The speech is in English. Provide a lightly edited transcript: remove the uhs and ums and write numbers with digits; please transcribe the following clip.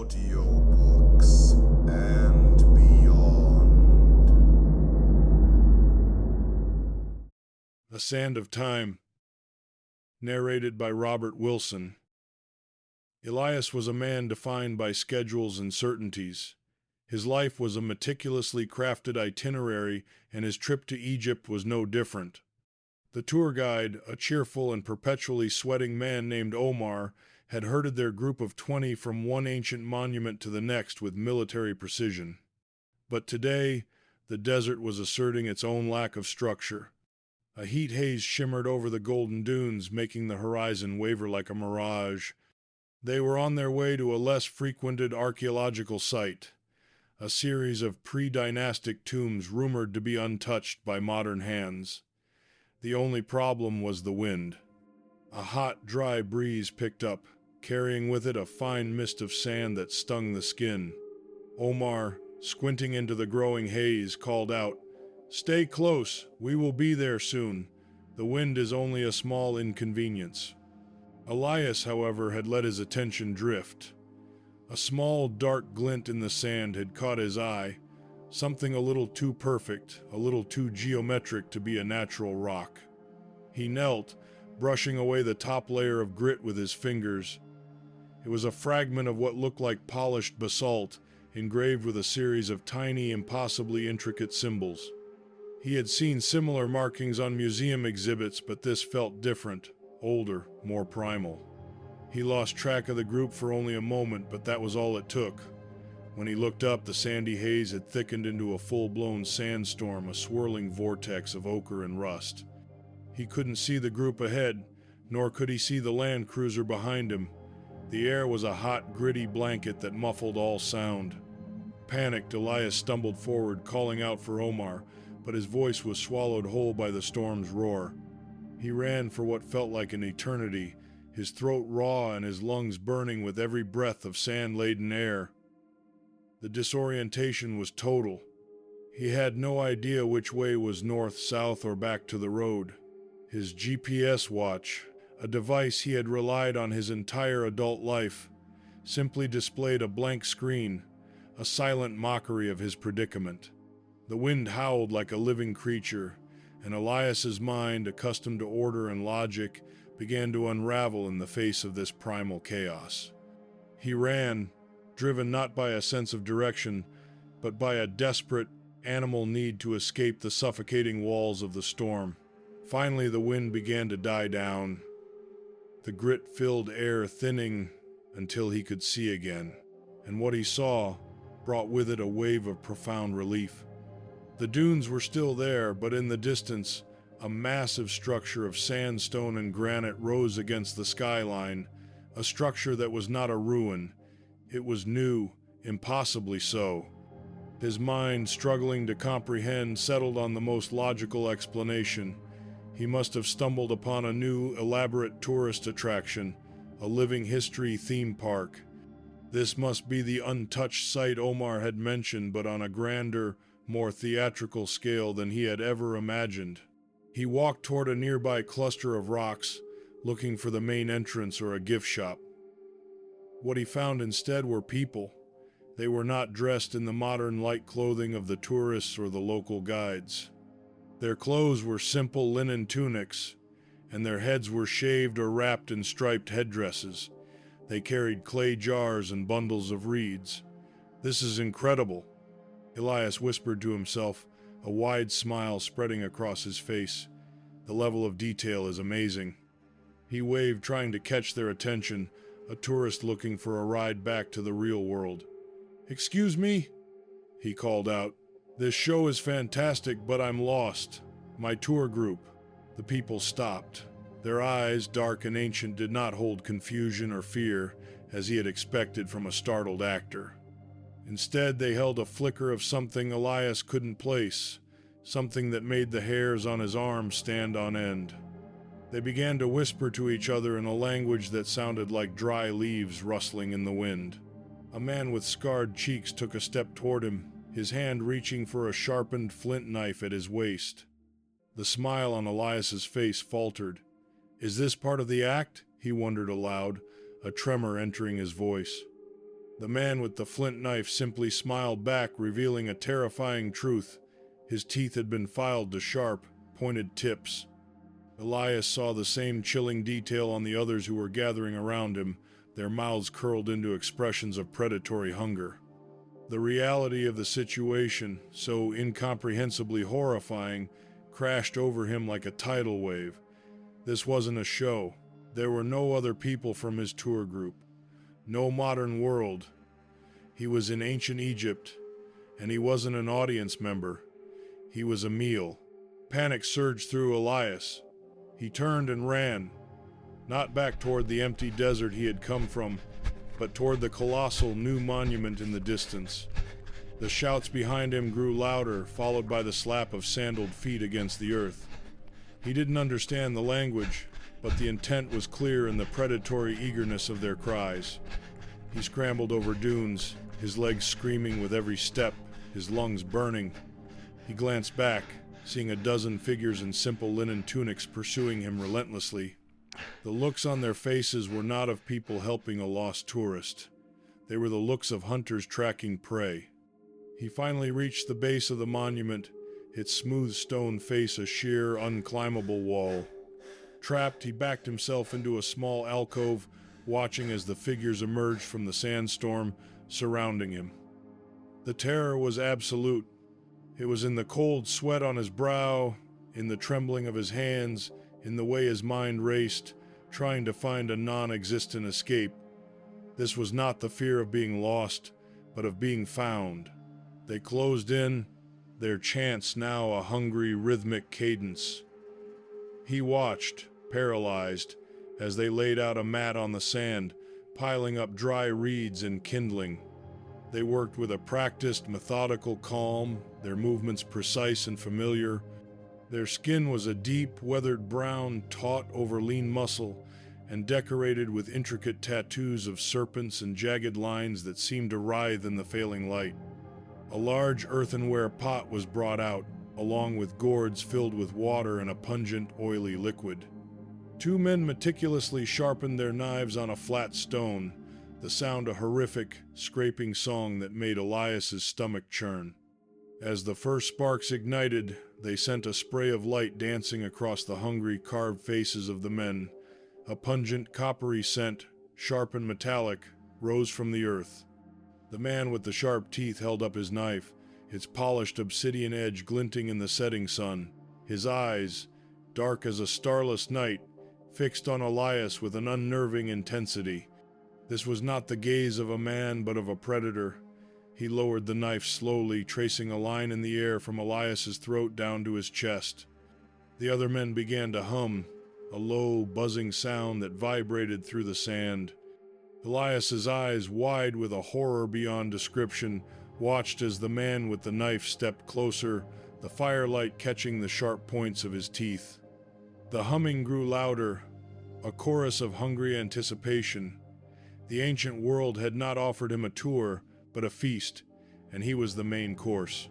Audiobooks and beyond. The Sand of Time, narrated by Robert Wilson. Elias was a man defined by schedules and certainties. His life was a meticulously crafted itinerary, and his trip to Egypt was no different. The tour guide, a cheerful and perpetually sweating man named Omar, had herded their group of 20 from one ancient monument to the next with military precision. But today, the desert was asserting its own lack of structure. A heat haze shimmered over the golden dunes, making the horizon waver like a mirage. They were on their way to a less frequented archaeological site, a series of pre-dynastic tombs rumored to be untouched by modern hands. The only problem was the wind. A hot, dry breeze picked up, carrying with it a fine mist of sand that stung the skin. Omar, squinting into the growing haze, called out, "Stay close, we will be there soon. The wind is only a small inconvenience." Elias, however, had let his attention drift. A small, dark glint in the sand had caught his eye, something a little too perfect, a little too geometric to be a natural rock. He knelt, brushing away the top layer of grit with his fingers. It was a fragment of what looked like polished basalt, engraved with a series of tiny, impossibly intricate symbols. He had seen similar markings on museum exhibits, but this felt different, older, more primal. He lost track of the group for only a moment, but that was all it took. When he looked up, the sandy haze had thickened into a full-blown sandstorm, a swirling vortex of ochre and rust. He couldn't see the group ahead, nor could he see the land cruiser behind him. The air was a hot, gritty blanket that muffled all sound. Panicked, Elias stumbled forward, calling out for Omar, but his voice was swallowed whole by the storm's roar. He ran for what felt like an eternity, his throat raw and his lungs burning with every breath of sand-laden air. The disorientation was total. He had no idea which way was north, south, or back to the road. His GPS watch, a device he had relied on his entire adult life, simply displayed a blank screen, a silent mockery of his predicament. The wind howled like a living creature, and Elias's mind, accustomed to order and logic, began to unravel in the face of this primal chaos. He ran, driven not by a sense of direction, but by a desperate, animal need to escape the suffocating walls of the storm. Finally, the wind began to die down, the grit-filled air thinning until he could see again, and what he saw brought with it a wave of profound relief. The dunes were still there, but in the distance, a massive structure of sandstone and granite rose against the skyline, a structure that was not a ruin. It was new, impossibly so. His mind, struggling to comprehend, settled on the most logical explanation. He must have stumbled upon a new, elaborate tourist attraction, a living history theme park. This must be the untouched site Omar had mentioned, but on a grander, more theatrical scale than he had ever imagined. He walked toward a nearby cluster of rocks, looking for the main entrance or a gift shop. What he found instead were people. They were not dressed in the modern light clothing of the tourists or the local guides. Their clothes were simple linen tunics, and their heads were shaved or wrapped in striped headdresses. They carried clay jars and bundles of reeds. "This is incredible," Elias whispered to himself, a wide smile spreading across his face. "The level of detail is amazing." He waved, trying to catch their attention, a tourist looking for a ride back to the real world. "Excuse me?" he called out. "This show is fantastic, but I'm lost. My tour group." The people stopped. Their eyes, dark and ancient, did not hold confusion or fear, as he had expected from a startled actor. Instead, they held a flicker of something Elias couldn't place, something that made the hairs on his arms stand on end. They began to whisper to each other in a language that sounded like dry leaves rustling in the wind. A man with scarred cheeks took a step toward him, his hand reaching for a sharpened flint knife at his waist. The smile on Elias's face faltered. "Is this part of the act?" he wondered aloud, a tremor entering his voice. The man with the flint knife simply smiled back, revealing a terrifying truth. His teeth had been filed to sharp, pointed tips. Elias saw the same chilling detail on the others who were gathering around him, their mouths curled into expressions of predatory hunger. The reality of the situation, so incomprehensibly horrifying, crashed over him like a tidal wave. This wasn't a show. There were no other people from his tour group. No modern world. He was in ancient Egypt, and he wasn't an audience member. He was a meal. Panic surged through Elias. He turned and ran, not back toward the empty desert he had come from, but toward the colossal new monument in the distance. The shouts behind him grew louder, followed by the slap of sandaled feet against the earth. He didn't understand the language, but the intent was clear in the predatory eagerness of their cries. He scrambled over dunes, his legs screaming with every step, his lungs burning. He glanced back, seeing a dozen figures in simple linen tunics pursuing him relentlessly. The looks on their faces were not of people helping a lost tourist. They were the looks of hunters tracking prey. He finally reached the base of the monument, its smooth stone face a sheer, unclimbable wall. Trapped, he backed himself into a small alcove, watching as the figures emerged from the sandstorm surrounding him. The terror was absolute. It was in the cold sweat on his brow, in the trembling of his hands, in the way his mind raced, trying to find a non-existent escape. This was not the fear of being lost, but of being found. They closed in, their chants now a hungry, rhythmic cadence. He watched, paralyzed, as they laid out a mat on the sand, piling up dry reeds and kindling. They worked with a practiced, methodical calm, their movements precise and familiar. Their skin was a deep, weathered brown, taut over lean muscle, and decorated with intricate tattoos of serpents and jagged lines that seemed to writhe in the failing light. A large earthenware pot was brought out, along with gourds filled with water and a pungent, oily liquid. Two men meticulously sharpened their knives on a flat stone, the sound a horrific, scraping song that made Elias's stomach churn. As the first sparks ignited, they sent a spray of light dancing across the hungry, carved faces of the men. A pungent, coppery scent, sharp and metallic, rose from the earth. The man with the sharp teeth held up his knife, its polished obsidian edge glinting in the setting sun. His eyes, dark as a starless night, fixed on Elias with an unnerving intensity. This was not the gaze of a man, but of a predator. He lowered the knife slowly, tracing a line in the air from Elias's throat down to his chest. The other men began to hum, a low, buzzing sound that vibrated through the sand. Elias's eyes, wide with a horror beyond description, watched as the man with the knife stepped closer, the firelight catching the sharp points of his teeth. The humming grew louder, a chorus of hungry anticipation. The ancient world had not offered him a tour, but a feast, and he was the main course.